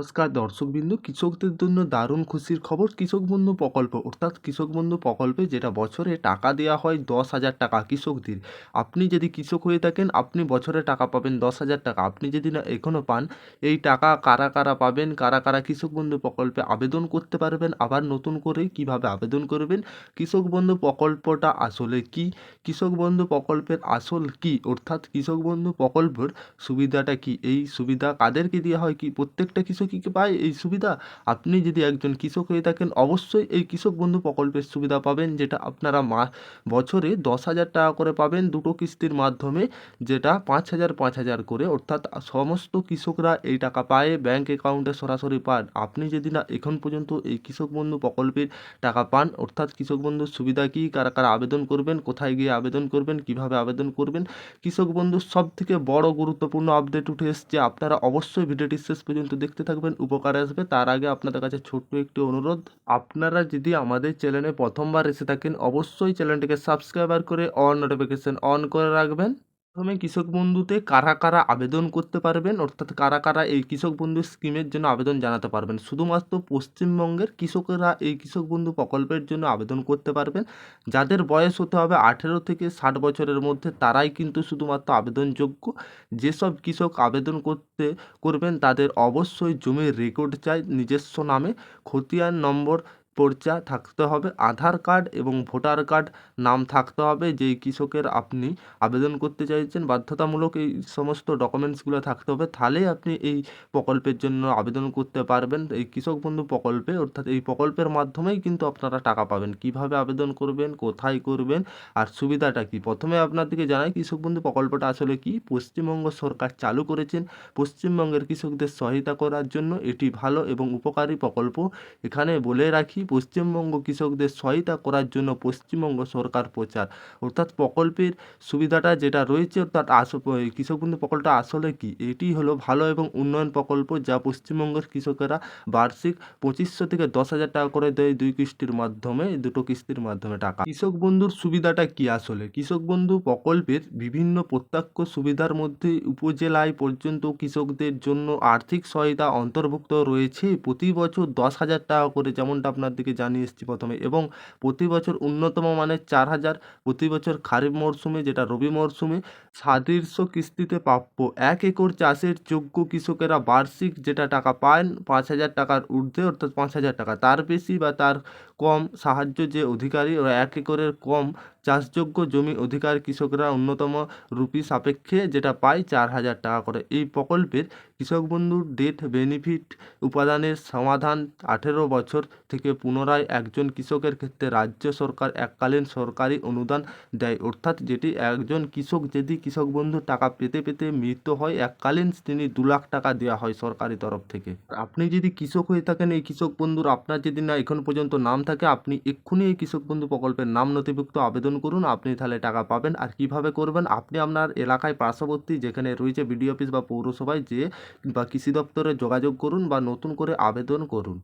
নমস্কার দর্শকবৃন্দ, কৃষকদের জন্য দারুণ খুশির খবর। কৃষক বন্ধু প্রকল্প অর্থাৎ কৃষক বন্ধু প্রকল্পে যেটা বছরে টাকা দেওয়া হয় 10,000 টাকা কৃষকদের। আপনি যদি কৃষক হয়ে থাকেন আপনি বছরে টাকা পাবেন 10,000 টাকা। আপনি যদি না এখনও পান, এই টাকা কারা কারা পাবেন, কারা কারা কৃষক বন্ধু প্রকল্পে আবেদন করতে পারবেন, আবার নতুন করে কিভাবে আবেদন করবেন, কৃষক বন্ধু প্রকল্পটা আসলে কি, কৃষক বন্ধু প্রকল্পের আসল কি, অর্থাৎ কৃষক বন্ধু প্রকল্পের সুবিধাটা কি, এই সুবিধা কাদেরকে দেওয়া হয়, কি প্রত্যেকটা কৃষকই কি পায় এই সুবিধা? আপনি যদি একজন কৃষক হয়ে থাকেন অবশ্যই এই কৃষক বন্ধু প্রকল্পের সুবিধা পাবেন, যেটা আপনারা বছরে 10,000 টাকা করে পাবেন দুটো কিস্তির মাধ্যমে, যেটা 5,000 করে, অর্থাৎ সমস্ত কৃষকরা এই টাকা পায়, ব্যাংক অ্যাকাউন্টে সরাসরি পান। আপনি যদি না এখন পর্যন্ত এই কৃষক বন্ধু প্রকল্পের টাকা পান, অর্থাৎ কৃষক বন্ধুর সুবিধা কি, কারা কারা আবেদন করবেন, কোথায় গিয়ে আবেদন করবেন, কিভাবে আবেদন করবেন, কৃষক বন্ধুর সব থেকে বড় গুরুত্বপূর্ণ আপডেট উঠে এসছে। আপনারা অবশ্যই ভিডিওটি শেষ পর্যন্ত দেখতে থাকবেন, উপকারে আসবে। তার আগে আপনাদের কাছে ছোট্ট একটি অনুরোধ, আপনারা যদি আমাদের চ্যানেলে প্রথমবার এসে থাকেন অবশ্যই চ্যানেলটিকে সাবস্ক্রাইবার করে অল নোটিফিকেশন অন করে রাখবেন। প্রথমে কৃষক বন্ধুতে কারা কারা আবেদন করতে পারবেন, অর্থাৎ কারা কারা এই কৃষক বন্ধু স্কিমের জন্য আবেদন জানাতে পারবেন। শুধুমাত্র পশ্চিমবঙ্গের কৃষকেরা এই কৃষক বন্ধু প্রকল্পের জন্য আবেদন করতে পারবেন। যাদের বয়স হতে হবে 18 থেকে 60 বছরের মধ্যে, তারাই কিন্তু শুধুমাত্র আবেদনযোগ্য। যেসব কৃষক আবেদন করবেন তাদের অবশ্যই জমির রেকর্ড চাই নিজস্ব নামে, খতিয়ান নম্বর পর্চা থাকতে হবে, আধার কার্ড এবং ভোটার কার্ড নাম থাকতে হবে। যেই কৃষকের আপনি আবেদন করতে চাইছেন বাধ্যতামূলক এই সমস্ত ডকুমেন্টসগুলো থাকতে হবে, তাহলেই আপনি এই প্রকল্পের জন্য আবেদন করতে পারবেন এই কৃষক বন্ধু প্রকল্পে। অর্থাৎ এই প্রকল্পের মাধ্যমেই কিন্তু আপনারা টাকা পাবেন। কিভাবে আবেদন করবেন, কোথায় করবেন, আর সুবিধাটা কি, প্রথমে আপনাদেরকে জানাই কৃষক বন্ধু প্রকল্পটা আসলে কি। পশ্চিমবঙ্গ সরকার চালু করেছেন পশ্চিমবঙ্গের কৃষকদের সহায়তা করার জন্য। এটি ভালো এবং উপকারী প্রকল্প। এখানে বলে রাখি, পশ্চিমবঙ্গ কৃষকদের সহায়তা করার জন্য পশ্চিমবঙ্গ সরকার প্রচার, অর্থাৎ প্রকল্পের সুবিধাটা যেটা রয়েছে, অর্থাৎ কৃষক বন্ধু প্রকল্পটা আসলে কি, এটি হলো ভালো এবং উন্নয়ন প্রকল্প, যা পশ্চিমবঙ্গের কৃষকেরা বার্ষিক 2500 থেকে 10,000 টাকা করে দেয় দুটো কিস্তির মাধ্যমে টাকা। কৃষক বন্ধুর সুবিধাটা কি আসলে, কৃষক বন্ধু প্রকল্পের বিভিন্ন প্রত্যক্ষ সুবিধার মধ্যে উপজেলায় পর্যন্ত কৃষকদের জন্য আর্থিক সহায়তা অন্তর্ভুক্ত রয়েছে। প্রতি বছর 10,000 টাকা করে, যেমনটা আপনাদেরকে জানিয়ে এসেছি প্রথমে, এবং প্রতি বছর উন্নতম মানের 4,000, প্রতি বছর খারিফ মরশুমে যেটা রবি মরশুমে 750 কিস্তিতে প্রাপ্য। 1 একর চাষের যোগ্য কৃষকেরা বার্ষিক যেটা টাকা পান 5,000 টাকার ঊর্ধ্বে, অর্থাৎ 5,000 টাকা, তার বেশি বা তার কম সাহায্য যে অধিকারী, 1 একরের কম চাষযোগ্য জমি অধিকার কৃষকরা ন্যূনতম রুপি সাপেক্ষে যেটা পায় 4,000 টাকা করে। এই প্রকল্পের কৃষক বন্ধুর ডেট বেনিফিট উপাদানের সমাধান 18 বছর থেকে পুনরায় একজন কৃষকের ক্ষেত্রে রাজ্য সরকার এককালীন সরকারি অনুদান দেয়, অর্থাৎ যেটি একজন কৃষক যদি কৃষক বন্ধুর টাকা পেতে পেতে মৃত্যু হয়, এককালীন তিনি 2 লাখ টাকা দেওয়া হয় সরকারি তরফ থেকে। আপনি যদি কৃষক হয়ে থাকেন এই কৃষক বন্ধুর, আপনার যদি না এখন পর্যন্ত নাম থাকে, আপনি এক্ষুনি এই কৃষক বন্ধু প্রকল্পের নাম নথিভুক্ত আবেদন করুন, আপনি তাহলে টাকা পাবেন। আর কিভাবে করবেন, আপনি আপনার এলাকায় পার্শ্ববর্তী যেখানে রয়েছে বিডিও অফিস বা পৌরসভায় যেয়ে বা কৃষি দপ্তরে যোগাযোগ করুন বা নতুন করে আবেদন করুন।